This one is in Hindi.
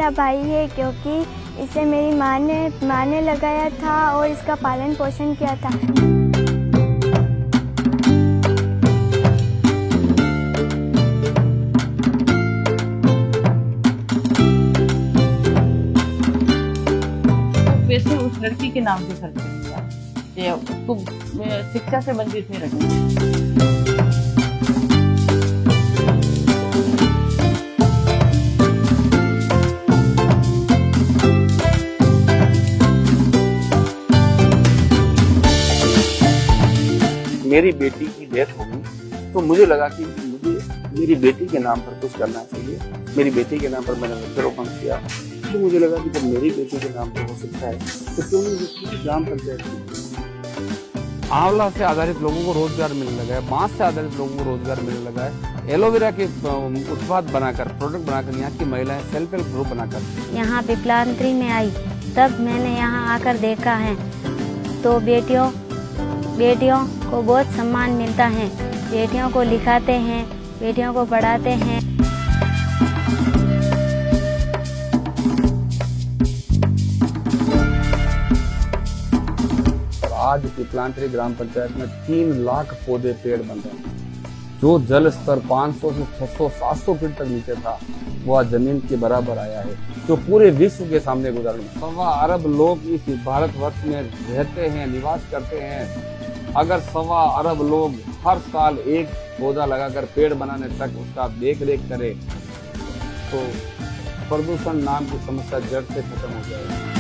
मेरा भाई है, क्योंकि इसे मेरी माँ ने लगाया था और इसका पालन पोषण किया था। पैसे उस लड़की के नाम से खर्च किया, ये उसको शिक्षा से वंचित नहीं रखना। मेरी बेटी की डेथ हो गई तो मुझे लगा कि मुझे मेरी बेटी के नाम पर कुछ करना चाहिए। मेरी बेटी के नाम पर मैंने वृक्षारोपण किया, तो मुझे लगा कि जब मेरी बेटी के नाम पर हो सकता है तो क्यों नहीं ग्राम पंचायत। आंवला से आधारित लोगों को रोजगार मिलने लगा है, बांस से आधारित लोगों को रोजगार मिलने लगा है, एलोवेरा के उत्पाद बनाकर, प्रोडक्ट बनाकर यहाँ की महिलाएं सेल्फ हेल्प ग्रुप बनाकर। यहाँ विकलांगी में आई तब मैंने यहाँ आकर देखा है तो बेटियों को बहुत सम्मान मिलता है। बेटियों को लिखाते हैं, बेटियों को पढ़ाते हैं। आज विकलांगी ग्राम पंचायत में 3 लाख पौधे पेड़ बन रहे हैं। जो जल स्तर 500 से 600 700 फीट तक नीचे था वो आज जमीन के बराबर आया है, जो पूरे विश्व के सामने उदाहरण। 1.25 अरब लोग इस भारतवर्ष में रहते हैं, निवास करते हैं। अगर 1.25 अरब लोग हर साल एक पौधा लगाकर पेड़ बनाने तक उसका देख रेख करें तो प्रदूषण नाम की समस्या जड़ से खत्म हो जाएगी।